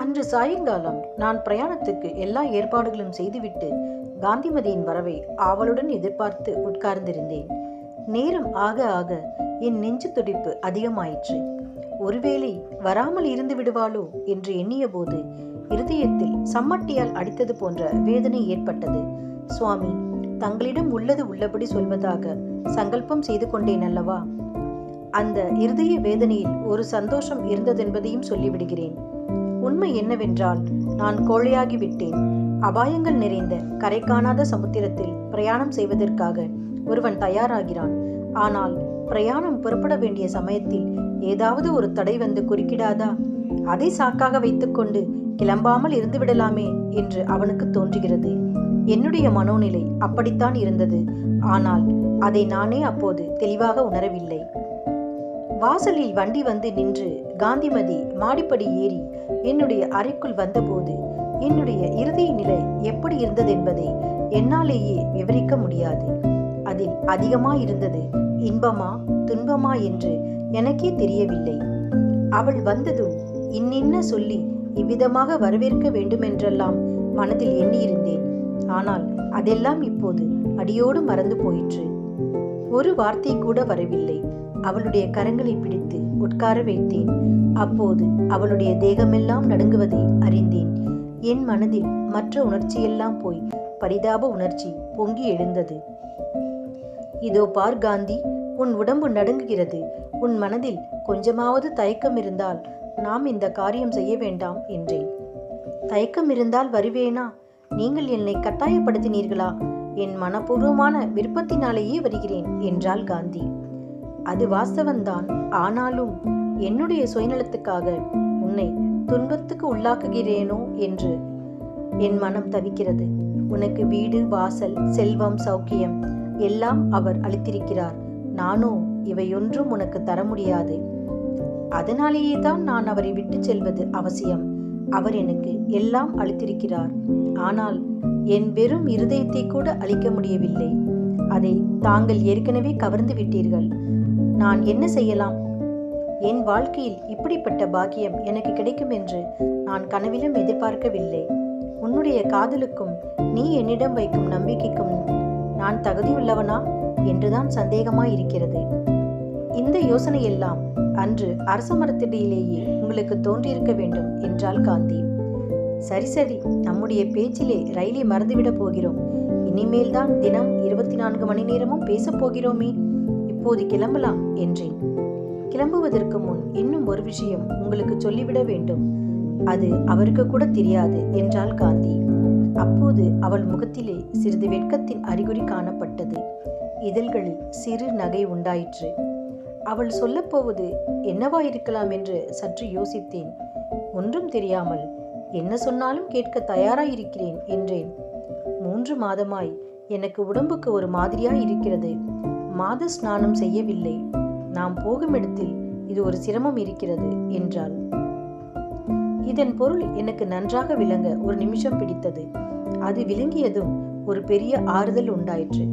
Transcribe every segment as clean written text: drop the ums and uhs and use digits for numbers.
அன்று சாயங்காலம் நான் பிரயாணத்துக்கு எல்லா ஏற்பாடுகளும் செய்துவிட்டு காந்திமதியின் வரவை ஆவலுடன் எதிர்பார்த்து உட்கார்ந்திருந்தேன். நேரம் ஆக ஆக என் நெஞ்சு துடிப்பு அதிகமாயிற்று. ஒருவேளை வராமல் இருந்து விடுவாளோ என்று எண்ணிய போது இருதயத்தில் சம்மட்டியால் அடித்தது போன்ற வேதனை ஏற்பட்டது. சுவாமி, தங்களிடம் உள்ளது உள்ளபடி சொல்வதாக சங்கல்பம் செய்து கொண்டேன் அல்லவா? அந்த இருதய வேதனையில் ஒரு சந்தோஷம் இருந்ததென்பதையும் சொல்லிவிடுகிறேன். உண்மை என்னவென்றால், நான் கோழையாகி விட்டேன். அபாயங்கள் நிறைந்த கரை காணாத சமுத்திரத்தில் பிரயாணம் செய்வதற்காக ஒருவன் தயாராகிறான். ஆனால் பிரயாணம் புறப்பட வேண்டிய சமயத்தில் ஏதாவது ஒரு தடை வந்து குறுக்கிடாதா? அதை சாக்காக வைத்துக்கொண்டு கிளம்பாமல் இருந்து விடலாமே என்று அவனுக்கு தோன்றுகிறது. என்னுடைய மனோநிலை அப்படித்தான் இருந்தது. ஆனால் அதை நானே அப்போது தெளிவாக உணரவில்லை. வாசலில் வண்டி வந்து நின்று காந்திமதி மாடிப்படி ஏறி என்னுடைய அறைக்குள் வந்தபோது என்னுடைய இருதய நிலை எப்படி இருந்ததென்பதை என்னாலேயே விவரிக்க முடியாது. அதில் அதிகமாயிருந்தது இன்பமா துன்பமா என்று எனக்கே தெரியவில்லை. அவள் வந்ததும் இன்னின்ன சொல்லி இவ்விதமாக வரவேற்க வேண்டுமென்றெல்லாம் மனதில் எண்ணியிருந்தேன். ஆனால் அதெல்லாம் இப்போது அடியோடு மறந்து போயிற்று. ஒரு வார்த்தை கூட வரவில்லை. அவளுடைய கரங்களை பிடித்து உட்கார வைத்தேன். அப்போது அவளுடைய தேகமெல்லாம் நடுங்குவதை அறிந்தேன். என் மனதில் மற்ற உணர்ச்சியெல்லாம் போய் பரிதாப உணர்ச்சி பொங்கி எழுந்தது. இதோ பார் காந்தி, உன் உடம்பு நடுங்குகிறது. உன் மனதில் கொஞ்சமாவது தயக்கம் இருந்தால் நாம் இந்த காரியம் செய்ய வேண்டாம் என்றேன். தயக்கம் இருந்தால் வருவேனா? நீங்கள் என்னை கட்டாயப்படுத்தினீர்களா? என் மனப்பூர்வமான விருப்பத்தினாலேயே வருகிறேன் என்றாள் காந்தி. அது வாஸ்தவன்தான். ஆனாலும் என்னுடைய சுயநலத்துக்காக உன்னை துன்பத்துக்கு உள்ளாக்குகிறேனோ என்று என் மனம் தவிக்கிறது. உனக்கு வீடு வாசல் செல்வம் சௌக்கியம் எல்லாம் அவர் அளித்திருக்கிறார். நானோ இவையொன்றும் உனக்கு தர முடியாது. அதனாலேயே தான் நான் அவரை விட்டு செல்வது அவசியம். அவர் எனக்கு எல்லாம் அளித்திருக்கிறார். ஆனால் என் வெறும் இருதயத்தை கூட அளிக்க முடியவில்லை. அதை தாங்கள் ஏற்கனவே கவர்ந்து விட்டீர்கள். நான் என்ன செய்யலாம்? என் வாழ்க்கையில் இப்படிப்பட்ட பாக்கியம் எனக்கு கிடைக்கும் என்று நான் கனவிலும் எதிர்பார்க்கவில்லை. உன்னுடைய காதலுக்கும் நீ என்னிடம் வைக்கும் நம்பிக்கைக்கும் நான் தகுதியுள்ளவனா என்றுதான் சந்தேகமாயிருக்கிறது. இந்த யோசனையெல்லாம் அன்று அரச மரத்தடியிலேயே உங்களுக்கு தோன்றியிருக்க வேண்டும் என்றாள் காந்தி. சரி சரி, நம்முடைய பேச்சிலே ரயிலை மறந்துவிடப் போகிறோம். இனிமேல் தான் தினம் 24 மணி நேரமும் பேசப் போகிறோமே. இப்போது கிளம்பலாம் என்றேன். கிளம்புவதற்கு முன் இன்னும் ஒரு விஷயம் உங்களுக்கு சொல்லிவிட வேண்டும். அது அவருக்கு கூட தெரியாது என்றாள் காந்தி. அப்போது அவள் முகத்திலே சிறிது வெட்கத்தின் அறிகுறி காணப்பட்டது. இதழ்களில் சிறு நகை உண்டாயிற்று. அவள் சொல்லப்போவது என்னவாயிருக்கலாம் என்று சற்று யோசித்தேன். ஒன்றும் தெரியாமல் என்ன சொன்னாலும் கேட்க தயாராயிருக்கிறேன் என்றேன். 3 மாதமாய் எனக்கு உடம்புக்கு ஒரு மாதிரியாய் இருக்கிறது. மாத ஸ்நானம் செய்யவில்லை. நாம் போகும் இடத்தில் இது ஒரு சிரமம் இருக்கிறது என்றாள். இதன் பொருள் எனக்கு நன்றாக விளங்க ஒரு நிமிஷம் பிடித்தது. அது விளங்கியதும் ஒரு பெரிய ஆறுதல் உண்டாயிற்று.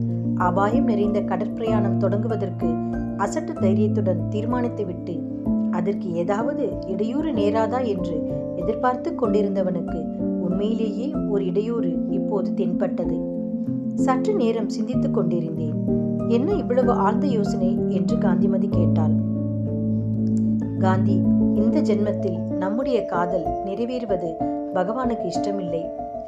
அபாயம் நிறைந்த கடற்பிரயாணம் தொடங்குவதற்கு அசட்டு தைரியத்துடன் தீர்மானித்து விட்டு அதற்கு ஏதாவது இடையூறு நேராதா என்று எதிர்பார்த்து கொண்டிருந்தவனுக்கு உண்மையிலேயே ஒரு இடையூறு இப்போது தென்பட்டது. சற்று நேரம் சிந்தித்துக் கொண்டிருந்தேன். என்ன இவ்வளவு ஆழ்ந்த யோசனை என்று காந்திமதி கேட்டாள். காந்தி, இந்த ஜென்மத்தில் நம்முடைய காதல் நிறைவேறுவது பகவானுக்கு இஷ்டமில்லை.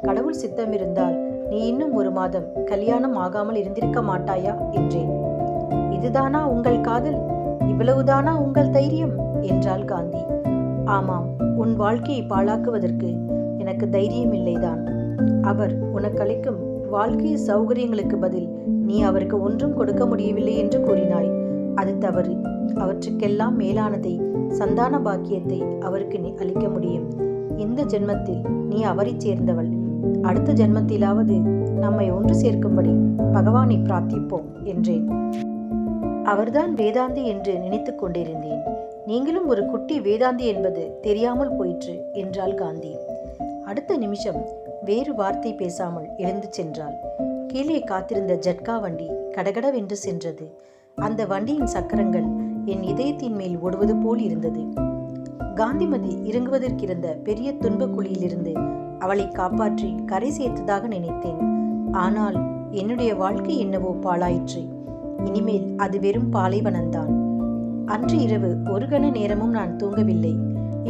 கடவுள் சித்தமிருந்தால் நீ இன்னும் 1 மாதம் கல்யாணம் ஆகாமல் இருந்திருக்க மாட்டாயா என்றேன். இதுதானா உங்கள் காதல்? இவ்வளவுதானா உங்கள் தைரியம் என்றாள் காந்தி. ஆமாம், உன் வாழ்க்கையை பாழாக்குவதற்கு எனக்கு தைரியம் இல்லைதான். அவர் உனக்கு அளிக்கும் வாழ்க்கை சௌகரியங்களுக்கு பதில் நீ அவருக்கு ஒன்றும் கொடுக்க முடியவில்லை என்று கூறினாய். அது தவறு. அவற்றுக்கெல்லாம் மேலானதை, சந்தான பாக்கியத்தை அவருக்கு நீ அளிக்க முடியும். இந்த ஜென்மத்தில் நீ அவரை சேர்ந்தவள். அடுத்த ஜென்மத்திலாவது நம்மை ஒன்று சேர்க்கும்படி பகவானை பிரார்த்திப்போம் என்றேன். அவர்தான் வேதாந்தி என்று நினைத்து கொண்டிருந்தேன். நீங்களும் ஒரு குட்டி வேதாந்தி என்பது தெரியாமல் போயிற்று என்றாள் காந்தி. அடுத்த நிமிஷம் வேறு வார்த்தை பேசாமல் எழுந்து சென்றாள். கீழே காத்திருந்த ஜட்கா வண்டி கடகடவென்று சென்றது. அந்த வண்டியின் சக்கரங்கள் என் இதயத்தின் மேல் ஓடுவது போல் இருந்தது. காந்திமதி இறங்குவதற்கிருந்த பெரிய துன்ப குழியிலிருந்து அவளை காப்பாற்றி கரை சேர்த்ததாக நினைத்தேன். ஆனால் என்னுடைய வாழ்க்கை என்னவோ பாழாயிற்று. இனிமேல் அது வெறும் பாலைவனம்தான். அன்று இரவு ஒரு கண நேரமும் நான் தூங்கவில்லை.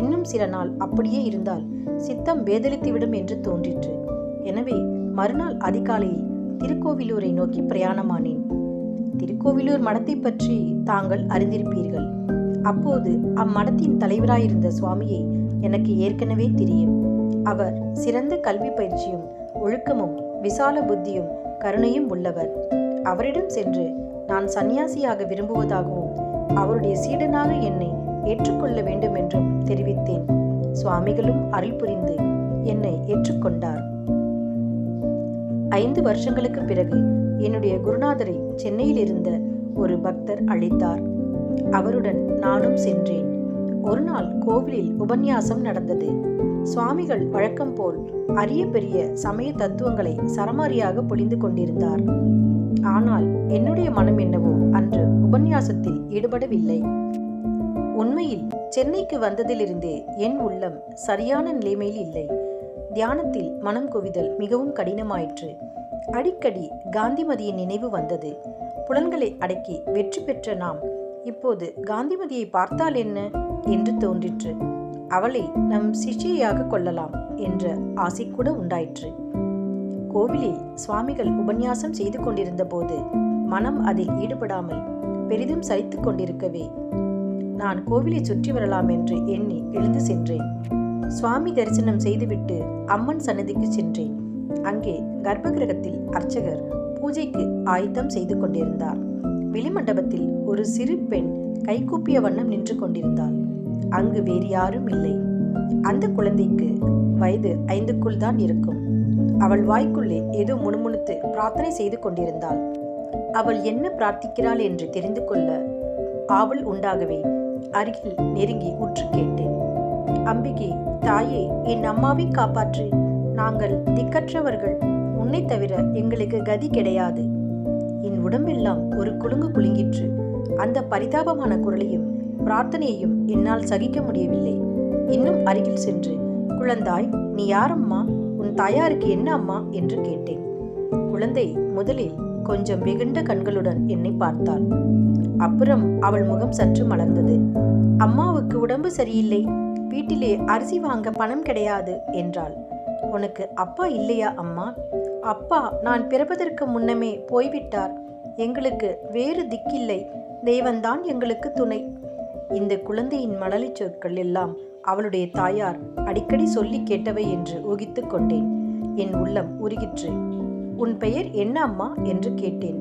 இன்னும் சில நாள் அப்படியே இருந்தால் சித்தம் வேதளித்துவிடும் என்று தோன்றிற்று. எனவே மறுநாள் அதிகாலையில் திருக்கோவிலூரை நோக்கி பிரயாணமானேன். திருக்கோவிலூர் மடத்தை பற்றி தாங்கள் அறிந்திருப்பீர்கள். அப்போது அம்மடத்தின் தலைவராயிருந்த சுவாமியை எனக்கு ஏற்கனவே தெரியும். அவர் சிறந்த கல்வி பயிற்சியும் ஒழுக்கமும் விசால புத்தியும் கருணையும் உள்ளவர். அவரிடம் சென்று நான் சந்நியாசியாக விரும்புவதாகவும் அவருடைய சீடனாக என்னை ஏற்றுக்கொள்ள வேண்டும் என்றும் தெரிவித்தேன். சுவாமிகளும் அருள் புரிந்து என்னை ஏற்றுக்கொண்டார். 5 வருஷங்களுக்கு பிறகு என்னுடைய குருநாதரை சென்னையில் இருந்த ஒரு பக்தர் அழைத்தார். அவருடன் நானும் சென்றேன். ஒரு நாள் கோவிலில் உபன்யாசம் நடந்தது. சுவாமிகள் வழக்கம் போல் அரிய பெரிய சமய தத்துவங்களை சரமாரியாக பொழிந்து கொண்டிருந்தார். ஆனால் என்னுடைய மனம் என்னவோ அன்று உபன்யாசத்தில் ஈடுபடவில்லை. உண்மையில் சென்னைக்கு வந்ததிலிருந்தே என் உள்ளம் சரியான நிலைமையில் இல்லை. தியானத்தில் மனம் குவிதல் மிகவும் கடினமாயிற்று. அடிக்கடி காந்திமதியின் நினைவு வந்தது. புலன்களை அடக்கி வெற்றி பெற்ற நாம் இப்போது காந்திமதியை பார்த்தால் என்ன என்று தோன்றிற்று. அவளை நம் சிஷ்யையாக கொள்ளலாம் என்ற ஆசை கூட உண்டாயிற்று. கோவிலில் சுவாமிகள் உபன்யாசம் செய்து கொண்டிருந்த போது மனம் அதில் ஈடுபடாமல் பெரிதும் சலித்து கொண்டிருக்கவே நான் கோவிலை சுற்றி வரலாம் என்று எண்ணி எழுந்து சென்றேன். சுவாமி தரிசனம் செய்துவிட்டு அம்மன் சன்னதிக்கு சென்றேன். அங்கே கர்ப்பகிரகத்தில் அர்ச்சகர் பூஜைக்கு ஆயத்தம் செய்து கொண்டிருந்தார். வெளிமண்டபத்தில் ஒரு சிறு பெண் கைகூப்பிய வண்ணம் நின்று கொண்டிருந்தாள். அங்கு வேறு யாரும் இல்லை. அந்த குழந்தைக்கு வயது 5க்குள் தான் இருக்கும். அவள் வாய்க்குள்ளே ஏதோ முணுமுணுத்து பிரார்த்தனை செய்து கொண்டிருந்தாள். அவள் என்ன பிரார்த்திக்கிறாள் என்று தெரிந்து கொள்ள ஆவல் உண்டாகவே அருகில் நெருங்கி உற்று கேட்டேன். அம்பிகை, தாயே, என் அம்மாவை காப்பாற்று. நாங்கள் திக்கற்றவர்கள். உன்னை தவிர எங்களுக்கு கதி கிடையாது. என் உடம்பெல்லாம் ஒரு குலுங்கு குலுங்கிற்று. அந்த பரிதாபமான குரலையும் பிரார்த்தனையையும் என்னால் சகிக்க முடியவில்லை. இன்னும் அருகில் சென்று, குழந்தாய், நீ யாரம்மா? உன் தாயாருக்கு என்ன அம்மா என்று கேட்டேன். குழந்தை முதலில் கொஞ்சம் வெகுண்ட கண்களுடன் என்னை பார்த்தாள். அப்புறம் அவள் முகம் சற்று மலர்ந்தது. அம்மாவுக்கு உடம்பு சரியில்லை, வீட்டிலே அரிசி வாங்க பணம் கிடையாது என்றாள். உனக்கு அப்பா இல்லையா அம்மா? அப்பா நான் பிறப்பதற்கு முன்னமே போய்விட்டார். எங்களுக்கு வேறு திக்கில்லை. தெய்வந்தான் எங்களுக்கு துணை. இந்த குழந்தையின் மழலை சொற்கள் எல்லாம் அவளுடைய தாயார் அடிக்கடி சொல்லி கேட்டவை என்று ஊகித்து கொண்டேன். என் உள்ளம் உருகிற்று. உன் பெயர் என்ன அம்மா என்று கேட்டேன்.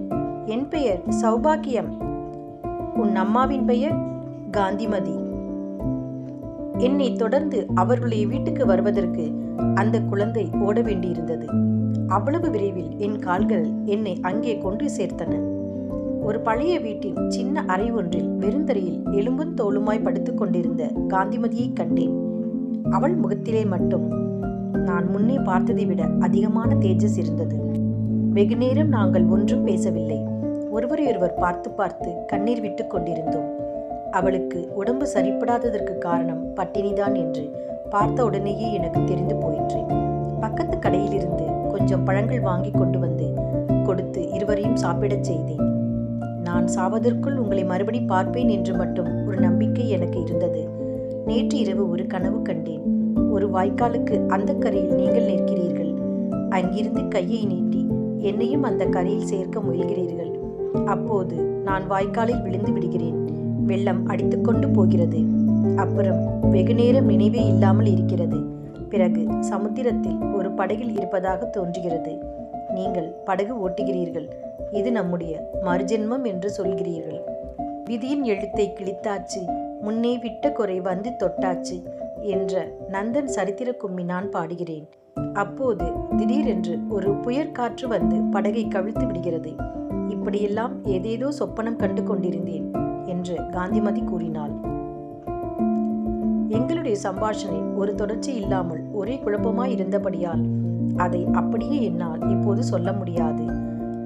என் பெயர் சௌபாக்கியம். உன் அம்மாவின் பெயர்? காந்திமதி. என்னை தொடர்ந்து அவர்களுடைய வீட்டுக்கு வருவதற்கு அந்த குழந்தை ஓட வேண்டியிருந்தது. அவ்வளவு விரைவில் என் கால்கள் என்னை அங்கே கொண்டு சேர்த்தன. ஒரு பழைய வீட்டின் சின்ன அறை ஒன்றில் வெறுந்தரையில் எலும்பும் தோலுமாய் படுத்துக் கொண்டிருந்த காந்திமதியை கண்டேன். அவள் முகத்திலே மட்டும் நான் முன்னே பார்த்ததை விட அதிகமான தேஜஸ் இருந்தது. வெகு நேரம் நாங்கள் ஒன்றும் பேசவில்லை. ஒருவரையொருவர் பார்த்து பார்த்து கண்ணீர் விட்டு கொண்டிருந்தோம். அவளுக்கு உடம்பு சரிப்படாததற்கு காரணம் பட்டினிதான் என்று பார்த்த உடனேயே எனக்கு தெரிந்து போயிற்று. பக்கத்து கடையிலிருந்து கொஞ்சம் பழங்கள் வாங்கி கொண்டு வந்து கொடுத்து இருவரையும் சாப்பிடச் செய்தேன். நான் சாவதற்குள் உங்களை மறுபடி பார்ப்பேன் என்று மட்டும் ஒரு நம்பிக்கை எனக்கு இருந்தது. நேற்று இரவு ஒரு கனவு கண்டேன். ஒரு வாய்க்காலுக்கு அந்த கரையில் நீங்கள் நிற்கிறீர்கள். அங்கிருந்து கையை நீட்டி என்னையும் அந்த கரையில் சேர்க்க முயல்கிறீர்கள். அப்போது நான் வாய்க்காலில் விழுந்து விடுகிறேன். வெள்ளம் அடித்துக்கொண்டு போகிறது. அப்புறம் வெகு நேரம் நினைவே இல்லாமல் இருக்கிறது. பிறகு சமுத்திரத்தில் ஒரு படகில் இருப்பதாக தோன்றுகிறது. நீங்கள் படகு ஓட்டுகிறீர்கள். இது நம்முடைய மறுஜென்மம் என்று சொல்கிறீர்கள். விதியின் எழுத்தை கிழித்தாச்சு, முன்னே விட்ட குறை வந்து தொட்டாச்சு என்ற நந்தன் சரித்திர கும்மி நான் பாடுகிறேன். அப்போது திடீரென்று ஒரு புயற்காற்று வந்து படகை கவிழ்த்து விடுகிறது. இப்படியெல்லாம் ஏதேதோ சொப்பனம் கண்டு கொண்டிருந்தேன் என்று காந்திமதி கூறினாள். எங்களுடைய சம்பாஷணை ஒரு தொடர்ச்சி இல்லாமல் ஒரே குழப்பமாய் இருந்தபடியால் அதை அப்படியே என்னால் இப்போது சொல்ல முடியாது.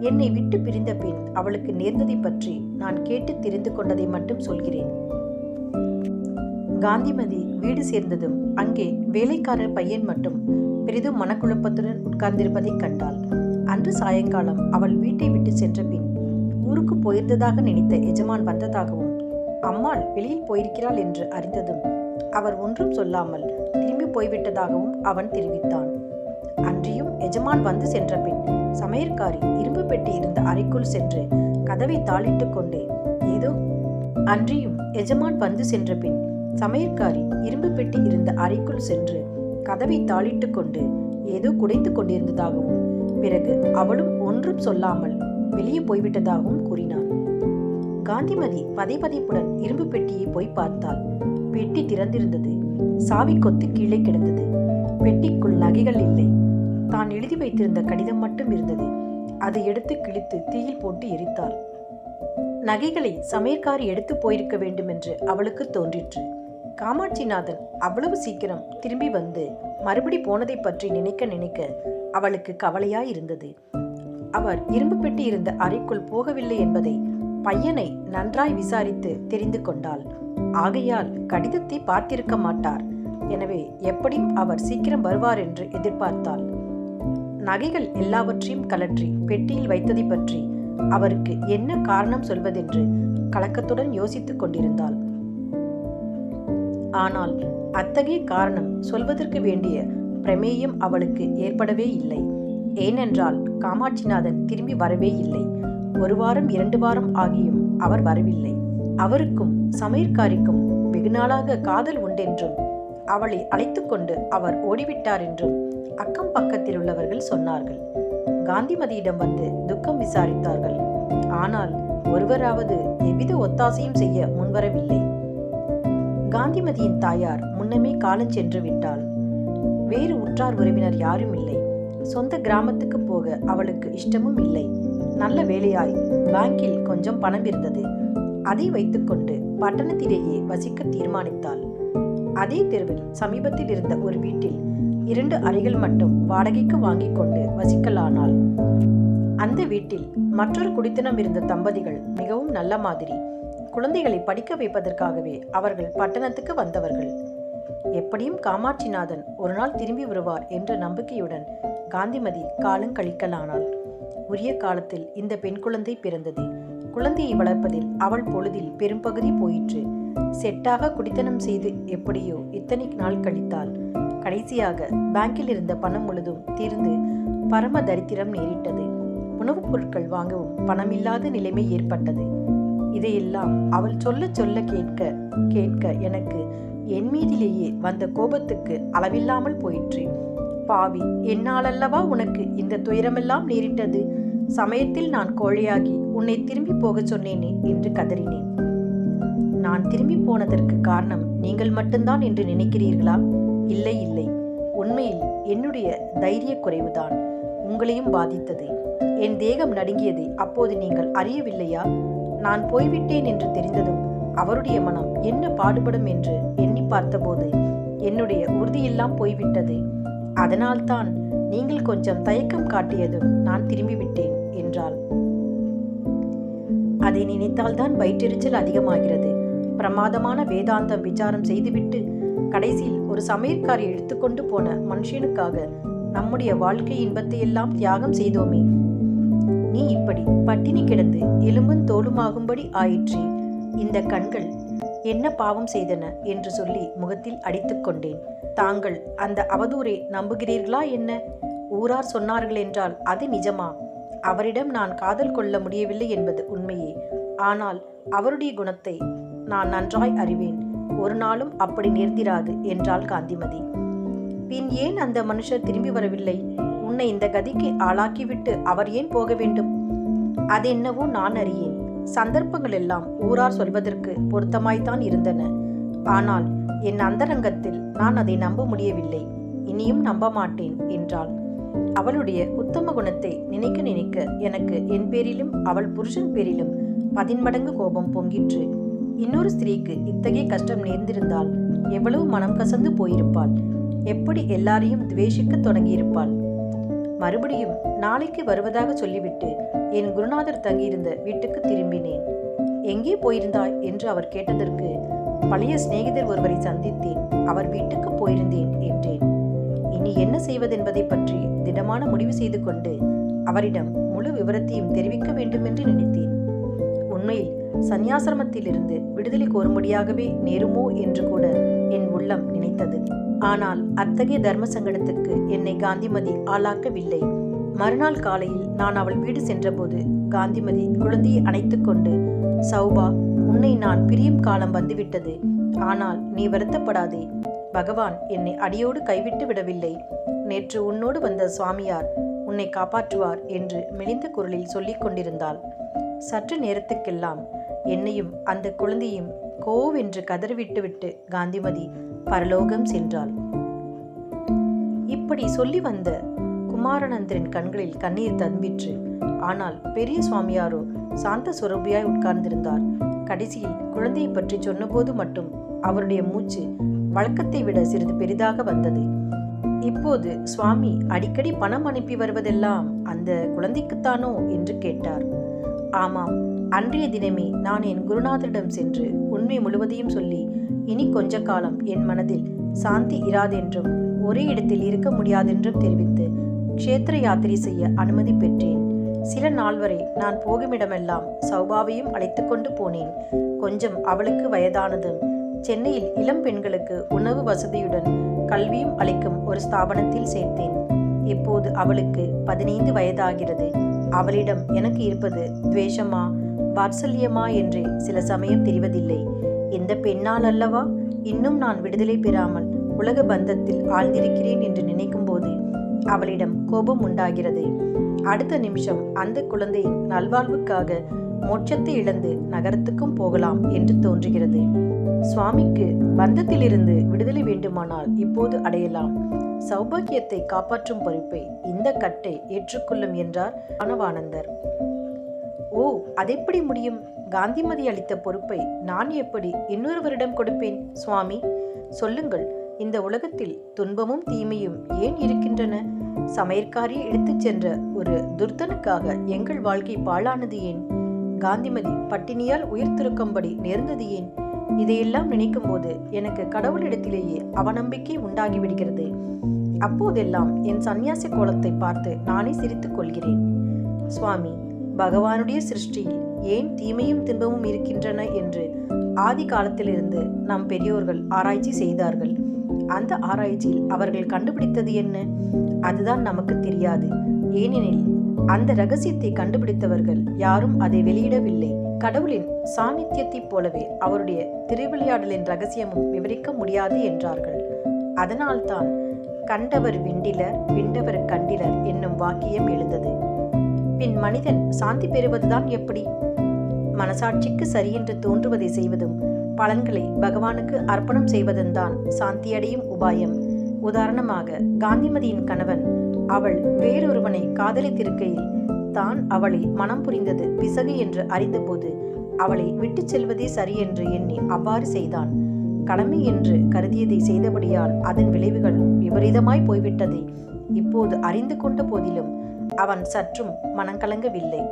என்னை விட்டு பிரிந்த பின் அவளுக்கு நேர்ந்ததை பற்றி நான் கேட்டு தெரிந்து கொண்டதை மட்டும் சொல்கிறேன். காந்திமதி வீடு சேர்ந்ததும் அங்கே வேலைக்காரர் பையன் மட்டும் பெரிதும் மனக்குழப்பத்துடன் உட்கார்ந்திருப்பதைக் கண்டாள். அன்று சாயங்காலம் அவள் வீட்டை விட்டு சென்ற பின் ஊருக்கு போயிருந்ததாக நினைத்த எஜமான் வந்ததாகவும் அம்மாள் வெளியில் போயிருக்கிறாள் என்று அறிந்ததும் அவர் ஒன்றும் சொல்லாமல் திரும்பி போய்விட்டதாகவும் அவன் தெரிவித்தான். அன்றியும் எஜமான் வந்து சென்ற பின் சமையற்காரி இரும்பு பெட்டி இருந்த அறைக்குள் சென்று கதவை தாளிட்டு கொண்டே ஏதோ அன்றியும் எஜமான் வந்து சென்ற பின் சமையற்காரி இரும்பு பெட்டி இருந்த அறைக்குள் சென்று கதவை தாளிட்டு கொண்டு ஏதோ குடைந்து கொண்டிருந்ததாகவும் பிறகு அவளும் ஒன்றும் சொல்லாமல் வெளியே போய்விட்டதாகவும் கூறினான். காந்திமதி பதைபதைப்புடன் இரும்பு பெட்டியை போய் பார்த்தாள். பெட்டி திறந்திருந்தது. சாவி கொத்து கீழே கிடந்தது. பெட்டிக்குள் நகைகள் இல்லை. தான் எழுதி வைத்திருந்த கடிதம் மட்டும் இருந்தது. அதை எடுத்து கிழித்து தீயில் போட்டு எரித்தாள். நகைகளை சமையற்காரி எடுத்து போயிருக்க வேண்டும் என்று அவளுக்கு தோன்றிற்று. காமாட்சிநாதன் அவ்வளவு சீக்கிரம் திரும்பி வந்து மறுபடி போனதை பற்றி நினைக்க நினைக்க அவளுக்கு கவலையாயிருந்தது. அவர் இரும்பு பெட்டி இருந்த அறைக்குள் போகவில்லை என்பதை பையனை நன்றாய் விசாரித்து தெரிந்து கொண்டாள். ஆகையால் கடிதத்தை பார்த்திருக்க மாட்டார். எனவே எப்படியும் அவர் சீக்கிரம் வருவார் என்று எதிர்பார்த்தாள். நகைகள் எல்லாவற்றையும் கலற்றி பெட்டியில் வைத்ததை பற்றி அவருக்கு என்ன காரணம் சொல்வதென்று கலக்கத்துடன் யோசித்துக் கொண்டிருந்தாள். ஆனால் அத்தகைய காரணம் சொல்வதற்கு வேண்டிய பிரமேயம் அவளுக்கு ஏற்படவே இல்லை. ஏனென்றால் காமாட்சிநாதன் திரும்பி வரவே இல்லை. 1 வாரம் 2 வாரம் ஆகியும் அவர் வரவில்லை. அவருக்கும் சமையற்காரிக்கும் வெகுநாளாக காதல் உண்டென்றும் அவளை அழைத்து கொண்டு அவர் ஓடிவிட்டார் என்றும் அக்கம் பக்கத்தில் உள்ளவர்கள் சொன்னார்கள். காந்திமதியிடம் வந்து துக்கம் விசாரித்தார்கள். ஆனால் ஒருவராவது எவ்வித ஒத்தாசையும் செய்ய முன்வரவில்லை. காந்திமதியின் தாயார் முன்னமே காலஞ்சென்று விட்டாள். வேறு உற்றார் உறவினர் யாரும் இல்லை. சொந்த கிராமத்துக்கு போக அவளுக்கு இஷ்டமும் இல்லை. நல்ல வேலையாய் பேங்கில் கொஞ்சம் பணம் இருந்தது. அதை வைத்துக்கொண்டு பட்டணத்திலேயே வசிக்க தீர்மானித்தாள். அதே தெருவில் சமீபத்தில் இருந்த ஒரு வீட்டில் 2 அறைகள் மட்டும் வாடகைக்கு வாங்கிக் கொண்டு வசிக்கலானாள். அந்த வீட்டில் மற்றொரு குடித்தனம் இருந்த தம்பதிகள் மிகவும் நல்ல மாதிரி. குழந்தைகளை படிக்க வைப்பதற்காகவே அவர்கள் பட்டணத்துக்கு வந்தவர்கள். எப்படியும் காமாட்சிநாதன் ஒரு நாள் திரும்பி வருவார் என்ற நம்பிக்கையுடன் காந்திமதி காலம் கழிக்கலானாள். உரிய காலத்தில் இந்த பெண் குழந்தை பிறந்தது. குழந்தையை வளர்ப்பதில் அவள் பொழுதில் பெரும்பகுதி போயிற்று. செட்டாக குடித்தனம் செய்து எப்படியோ இத்தனை நாள் கழித்தாள். கடைசியாக பேங்கில் இருந்த பணம் முழுதும் தீர்ந்து பரம தரித்திரம் நேரிட்டது. உணவுப் பொருட்கள் வாங்கவும் பணமில்லாத நிலைமை ஏற்பட்டது. இதையெல்லாம் அவள் சொல்ல சொல்ல கேட்க கேட்க எனக்கு என் மீதிலேயே வந்த கோபத்துக்கு அளவில்லாமல் போயிற்று. பாவி, என்னாலல்லவா உனக்கு இந்த துயரமெல்லாம் நேரிட்டது. சமயத்தில் நான் கோழையாகி உன்னை திரும்பி போக சொன்னேனே என்று கதறினேன். நான் திரும்பி போனதற்கு காரணம் நீங்கள் மட்டும்தான் என்று நினைக்கிறீர்களா? இல்லை இல்லை, உண்மையில் என்னுடைய தைரிய குறைவுதான் உங்களையும் பாதித்தது. என் தேகம் நடுங்கியதை அப்போது நீங்கள் அறியவில்லையா? நான் போய்விட்டேன் என்று தெரிந்ததும் அவருடைய மனம் என்ன பாடுபடும் என்று எண்ணி பார்த்தபோது என்னுடைய உறுதியெல்லாம் போய்விட்டது. அதனால்தான் நீங்கள் கொஞ்சம் தயக்கம் காட்டியதும் நான் திரும்பிவிட்டேன் என்றாள். அதை நினைத்தால்தான் வயிற்றெரிச்சல் அதிகமாகிறது. பிரமாதமான வேதாந்தம் விசாரம் செய்துவிட்டு கடைசியில் ஒரு சமையற்காரி எடுத்துக்கொண்டு போன மனுஷனுக்காக நம்முடைய வாழ்க்கை இன்பத்தை எல்லாம் தியாகம் செய்தோமே. நீ இப்படி பட்டினி கிடந்து எலும்பும் தோலுமாகும்படி ஆயிற்றே. இந்த கண்கள் என்ன பாவம் செய்தன என்று சொல்லி முகத்தில் அடித்துக் கொண்டேன். தாங்கள் அந்த அவதூரை நம்புகிறீர்களா என்ன? ஊரார் சொன்னார்கள் என்றால் அது நிஜமா? அவரிடம் நான் காதல் கொள்ள முடியவில்லை என்பது உண்மையே. ஆனால் அவருடைய குணத்தை நான் நன்றாய் அறிவேன். ஒரு நாளும் அப்படி நேர்ந்திராது என்றாள் காந்திமதி. பின் ஏன் அந்த மனுஷர் திரும்பி வரவில்லை? உன்னை இந்த கதிக்கு ஆளாக்கிவிட்டு அவர் ஏன் போக வேண்டும்? அதென்னவோ நான் அறியேன். சந்தர்ப்பங்கள் எல்லாம் ஊரார் சொல்வதற்கு பொருத்தமாய்த்தான் இருந்தன. ஆனால் என் அந்தரங்கத்தில் நான் அதை நம்ப முடியவில்லை. இனியும் நம்ப மாட்டேன் என்றாள். அவளுடைய உத்தம குணத்தை நினைக்க நினைக்க எனக்கு என் பேரிலும் அவள் புருஷன் பேரிலும் 10 மடங்கு கோபம் பொங்கிற்று. இன்னொரு ஸ்திரீக்கு இத்தகைய கஷ்டம் நேர்ந்திருந்தால் எவ்வளவு மனம் கசந்து போயிருப்பாள். எப்படி எல்லாரையும் துவேஷிக்க தொடங்கியிருப்பாள். மறுபடியும் நாளைக்கு வருவதாக சொல்லிவிட்டு என் குருநாதர் தங்கியிருந்த வீட்டுக்கு திரும்பினேன். எங்கே போயிருந்தாய் என்று அவர் கேட்டதற்கு பழைய சிநேகிதர் ஒருவரை சந்தித்தேன், அவர் வீட்டுக்கு போயிருந்தேன் என்றேன். இனி என்ன செய்வதென்பதை பற்றி திடமான முடிவு செய்து கொண்டு அவரிடம் முழு விவரத்தையும் தெரிவிக்க வேண்டுமென்று நினைத்தேன். உண்மையில் சந்நியாசிரமத்திலிருந்து விடுதலை கோரும்படியாகவே நேருமோ என்று கூட என் உள்ளம் நினைத்தது. ஆனால் அத்தகைய தர்ம சங்கடத்துக்கு என்னை காந்திமதி ஆளாக்கவில்லை. மறுநாள் காலையில் நான் அவள் வீடு சென்றபோது காந்திமதி குழந்தையை அணைத்துக் கொண்டு, சௌபா, உன்னை நான் பிரியும் காலம் வந்துவிட்டது. ஆனால் நீ வருத்தப்படாதே. பகவான் என்னை அடியோடு கைவிட்டு விடவில்லை. நேற்று உன்னோடு வந்த சுவாமியார் உன்னை காப்பாற்றுவார் என்று மெலிந்த குரலில் சொல்லிக் கொண்டிருந்தாள். சற்று நேரத்துக்கெல்லாம் என்னையும் அந்த குழந்தையும் கோவென்று கதறிவிட்டுவிட்டு காந்திமதி பரலோகம் சென்றாள். இப்படி சொல்லி வந்த குமாரானந்தரின் கண்களில் கண்ணீர் ததும்பிற்று. ஆனால் பெரிய சுவாமியாரோ சாந்த சுரபியாய் உட்கார்ந்திருந்தார். கடைசியில் குழந்தையை பற்றி சொன்னபோது மட்டும் அவருடைய மூச்சு வழக்கத்தை விட சிறிது பெரிதாக வந்தது. இப்போது சுவாமி அடிக்கடி பணம் அனுப்பி வருவதெல்லாம் அந்த குழந்தைக்குத்தானோ என்று கேட்டார். ஆமாம், அன்றைய தினமே நான் என் குருநாதரிடம் சென்று உண்மை முழுவதையும் சொல்லி, இனி கொஞ்ச காலம் என் மனதில் சாந்தி இராதென்றும் ஒரே இடத்தில் இருக்க முடியாதென்றும் தெரிவித்து க்ஷேத்திர யாத்திரை செய்ய அனுமதி பெற்றேன். சில நாள் வரை நான் போகுமிடமெல்லாம் சௌபாவையும் அழைத்து கொண்டு போனேன். கொஞ்சம் அவளுக்கு வயதானதும் சென்னையில் இளம் பெண்களுக்கு உணவு வசதியுடன் கல்வியும் அளிக்கும் ஒரு ஸ்தாபனத்தில் சேர்த்தேன். இப்போது அவளுக்கு 15 வயதாகிறது. அவளிடம் எனக்கு இருப்பது துவேஷமா வாத்சல்யமா என்று சில சமயம் தெரிவதில்லை. இந்த பெண்ணால் அல்லவா இன்னும் நான் விடுதலை பெறாமல் உலக பந்தத்தில் ஆழ்ந்திருக்கிறேன் என்று நினைக்கும் போது அவளிடம் கோபம் உண்டாகிறது. அடுத்த நிமிஷம் அந்த குழந்தையின் நல்வாழ்வுக்காக மோட்சத்தை இழந்து நகரத்துக்கும் போகலாம் என்று தோன்றுகிறது. சுவாமிக்கு பந்தத்திலிருந்து விடுதலை வேண்டுமானால் இப்போது அடையலாம். சௌபாகியத்தை காப்பாற்றும் பொறுப்பை இந்த கட்டை ஏற்றுக்கொள்ளும் என்றார் ஞானவானந்தர். ஓ, அதெப்படி முடியும்? காந்திமதி அளித்த பொறுப்பை நான் எப்படி இன்னொருவரிடம் கொடுப்பேன்? சுவாமி, சொல்லுங்கள், இந்த உலகத்தில் துன்பமும் தீமையும் ஏன் இருக்கின்றன? சமையற்காரியை எடுத்துச் சென்ற ஒரு துர்த்தனுக்காக எங்கள் வாழ்க்கை பாழானது ஏன்? காந்திமதி பட்டினியால் உயிர் திருக்கும்படி நேர்ந்தது ஏன்? இதையெல்லாம் நினைக்கும் போது எனக்கு கடவுளிடத்திலேயே அவநம்பிக்கை உண்டாகிவிடுகிறது. அப்போதெல்லாம் என் சந்நியாசி கோலத்தை பார்த்து நானே சிரித்துக் கொள்கிறேன். சுவாமி, பகவானுடைய சிருஷ்டியில் ஏன் தீமையும் துன்பமும் இருக்கின்றன என்று ஆதி காலத்திலிருந்து நம் பெரியோர்கள் ஆராய்ச்சி செய்தார்கள். அந்த ஆராய்ச்சியில் அவர்கள் கண்டுபிடித்தது என்ன? அதுதான் நமக்கு தெரியாது. ஏனெனில் அந்த ரகசியத்தை கண்டுபிடித்தவர்கள் யாரும் அதை வெளியிடவில்லை. கடவுளின் சாநித்தியத்தைப் போலவே அவருடைய திருவிளையாடலின் ரகசியமும் விவரிக்க முடியாது என்றார்கள். அதனால்தான் கண்டவர் விண்டிலர் விண்டவர் கண்டிலர் என்னும் வாக்கியம் எழுந்தது. பின் மனிதன் சாந்தி பெறுவதுதான் எப்படி? மனசாட்சிக்கு சரியென்று தோன்றுவதை செய்வதும் பலன்களை பகவானுக்கு அர்ப்பணம் செய்வதும்தான் சாந்தியடையும் உபாயம். உதாரணமாக, காந்திமதியின் கணவன் அவள் வேறொருவனை காதலித்திருக்கையில் தான் அவளை மனம் புரிந்தது பிசகு என்று அறிந்தபோது அவளை விட்டு செல்வதே சரியென்று எண்ணி அவ்வாறு செய்தான். கடமை என்று கருதியதை செய்தபடியால் அதன் விளைவுகள் விபரீதமாய் போய்விட்டதை இப்போது அறிந்து கொண்ட போதிலும் அவன் சற்றும் மனங்கலங்கவில்லை.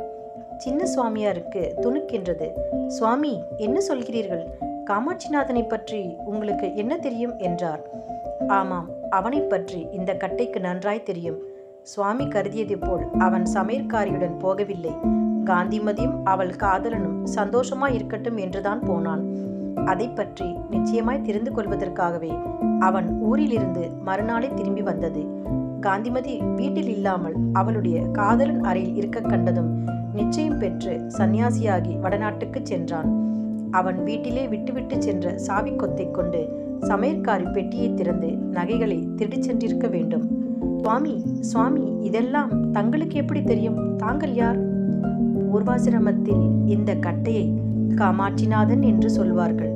சின்ன சுவாமியாருக்கு துணுக்கின்றது. சுவாமி, என்ன சொல்கிறீர்கள்? காமாட்சிநாதனை பற்றி உங்களுக்கு என்ன தெரியும் என்றார். ஆமாம், அவனை பற்றி இந்த கட்டைக்கு நன்றாய் தெரியும். சுவாமி கருதியது போல் அவன் சமையற்காரியுடன் போகவில்லை. காந்திமதியும் அவள் காதலனும் சந்தோஷமாய் இருக்கட்டும் என்றுதான் போனான். அதை பற்றி நிச்சயமாய் தெரிந்து கொள்வதற்காகவே அவன் ஊரிலிருந்து மறுநாளே திரும்பி வந்தது. காந்திமதி வீட்டில் இல்லாமல் அவளுடைய காதலன் அறையில் இருக்க கண்டதும் நிச்சயம் பெற்று சந்நியாசியாகி வடநாட்டுக்கு சென்றான். அவன் வீட்டிலே விட்டுவிட்டு சென்ற சாவி கொத்தை கொண்டு சமையற்காரி பெட்டியை திறந்து நகைகளை திருடிச் சென்றிருக்க வேண்டும். சுவாமி, சுவாமி, இதெல்லாம் தங்களுக்கு எப்படி தெரியும்? தாங்கள் யார்? பூர்வாசிரமத்தில் இந்த கட்டையை காமாட்சிநாதன் என்று சொல்வார்கள்.